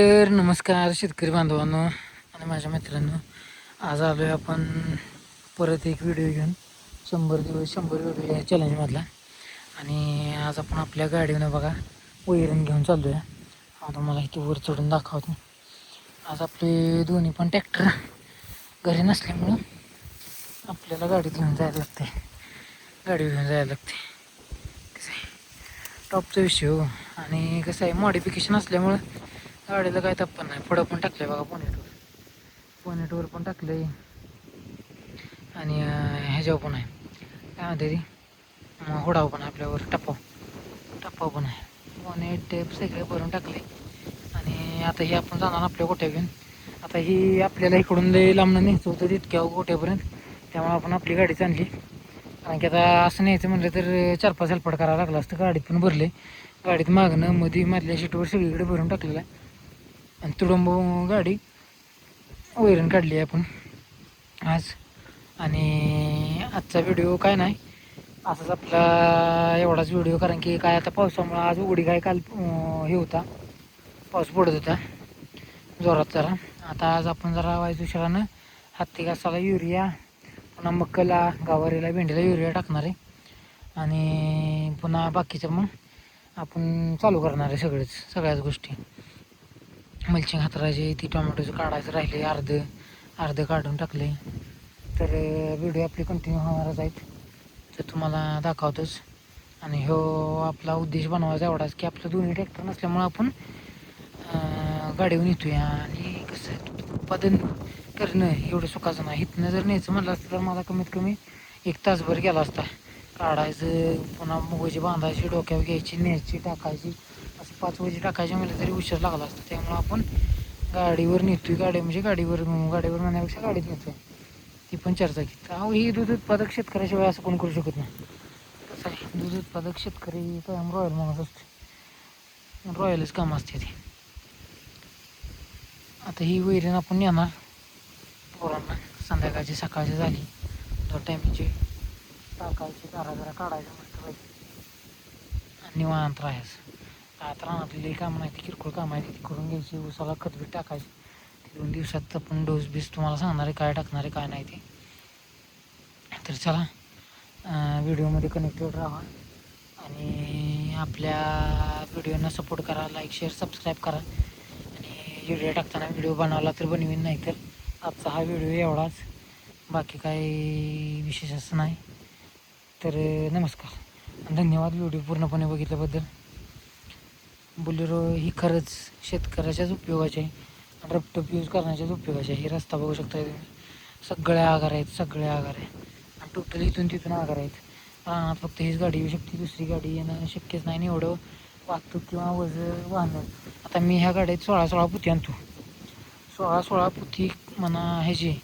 तर नमस्कार शेतकरी बांधवांनो आणि माझ्या मित्रांनो. आज आलो आहे आपण परत एक व्हिडिओ घेऊन 100 दिवस 100 व्हिडिओ या चॅलेंजमधला. आणि आज आपण आपल्या गाडीनं बघा वैरण घेऊन चाललो आहे. आता मला इथे वर चढून दाखवतो. आज आपले दोन्ही पण ट्रॅक्टर घरी नसल्यामुळं आपल्याला गाडीत घेऊन जायला लागते. गाडी घेऊन जायला लागते. कसं आहे टॉपचा विषय हो. आणि कसं आहे मॉडिफिकेशन असल्यामुळं गाडीला काय तप्पन नाही. पुढं पण टाकलं आहे बघा पोनेटवर पण टाकलं आहे. आणि ह्याच्यावर पण आहे काय म्हणते ती होडाव पण आहे आपल्यावर टप्पाव पण आहे. पोनेट टेप सगळे भरून टाकले. आणि आता ही आपण जाणार आपल्या गोट्या घेऊन. आता ही आपल्याला इकडून लई लांबणं न्यायचं होतं तितक्या गोट्यापर्यंत. त्यामुळे आपण आपली गाडीच आणली. कारण की आता असं न्यायचं म्हणलं तर 4-5 हेल्पट करावं लागलं असतं. गाडीत पण भरले. गाडीत मागणं मध्ये मधल्या सीटवर सगळीकडे भरून टाकलेलं आहे. आणि तुडंब गाडी वैरण काढली आहे आपण आज. आणि आजचा व्हिडिओ काय नाही, असाच आपला एवढाच व्हिडिओ. कारण की काय आता पावसामुळं आज उघडी काय काल हे होता, पाऊस पडत होता जोरात जरा. आता आज आपण जरा वाईज उशिरानं हत्ती घासाला युरिया, पुन्हा मक्कला गवारीला भेंडीला युरिया टाकणार आहे. आणि पुन्हा बाकीचं मग आपण चालू करणार आहे सगळ्याच गोष्टी. मल्चिंग हातरायची, ती टोमॅटोचं काढायचं राहिले अर्ध काढून टाकले. तर व्हिडिओ आपले कंटिन्यू होणारच आहेत, तर तुम्हाला दाखवतोच. आणि हो आपला उद्देश बनवायचा एवढाच की आपलं दोन्ही ट्रॅक्टर नसल्यामुळं आपण गाडीवर येतो या. आणि कसं उत्पादन करणं एवढं सुखाचं नाही. इथनं जर न्यायचं म्हणलं असतं तर मला कमीत कमी 1 तासभर गेला असता. काढायचं, पुन्हा वजी बांधायची, डोक्यावर घ्यायची, न्यायची, टाकायची, असं 5 वजी टाकायचे म्हणलं तरी उशीर लागला असता. त्यामुळं आपण गाडीवर नेतोय. गाडी म्हणजे गाडीवर म्हणण्यापेक्षा गाडीत नेतोय, ती पण चारचाकी. अहो ही दूध उत्पादक शेतकऱ्याशिवाय असं कोण करू शकत नाही. कसं आहे दूध उत्पादक शेतकरी कायम रॉयल माणूस असते, रॉयलच काम असते ते. आता ही वैरण आपण नेणार पोरांना. संध्याकाळची सकाळची झाली 2 टायमिंगची टाकायची, जरा काढायचं मस्त पाहिजे आणि निवांत राहायचं. आता रानातली कामं नाही, ती किरकोळ कामं आहे ती करून घ्यायची. उसाला खतबीट टाकायची. 2 दिवसात आपण डोस बीस तुम्हाला सांगणार आहे काय टाकणार आहे काय नाही ते. तर चला व्हिडिओमध्ये कनेक्टेड राहा आणि आपल्या व्हिडिओना सपोर्ट करा. लाईक शेअर सबस्क्राईब करा. आणि व्हिडिओ टाकताना व्हिडिओ बनवला तर बनवीन, नाही तर आजचा हा व्हिडिओ एवढाच. बाकी काही विशेष असं नाही. तर नमस्कार, धन्यवाद व्हिडिओ पूर्णपणे बघितल्याबद्दल. बोलेरो ही खरंच शेतकऱ्याच्याच उपयोगाची आहे. रपटप यूज करण्याच्याच उपयोगाची आहे. हे रस्ता बघू शकता तुम्ही, सगळे आगार आहेत. आणि टोटल इथून तिथून आगार आहेत. रानात फक्त हीच गाडी येऊ शकते, दुसरी गाडी येणं शक्यच नाही. एवढं वाहतूक किंवा वाहनं. आता मी ह्या गाडीत 16 पुती आणतो. 16 पुती म्हणा ह्याची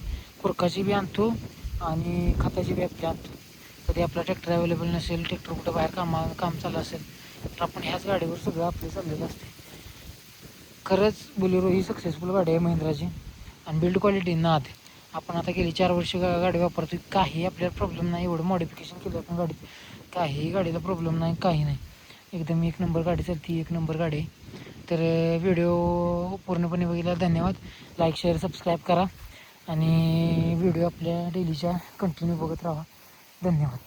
खुरकाची बी आणतो आणि खताची बी आपली आणतो. कधी आपला ट्रॅक्टर अवेलेबल नसेल, ट्रॅक्टर कुठं बाहेर काम चालू असेल, तर आपण ह्याच गाडीवर सगळं आपलं चाललेलं असते. खरंच बोलेरो ही सक्सेसफुल गाडी आहे महिंद्राची. आणि बिल्ड क्वालिटी नाद. आपण आता गेली 4 वर्ष गाडी वापरतो, काही आपल्याला प्रॉब्लेम नाही. एवढं मॉडिफिकेशन केलं आपण गाडीत, काही गाडीला प्रॉब्लेम नाही, काही नाही. एकदम 1 नंबर गाडी चालती, 1 नंबर गाडी आहे. तर व्हिडिओ पूर्णपणे बघितला धन्यवाद. लाईक शेअर सबस्क्राईब करा आणि व्हिडिओ आपल्या डेलीच्या कंटिन्यू बघत राहा. धन्यवाद.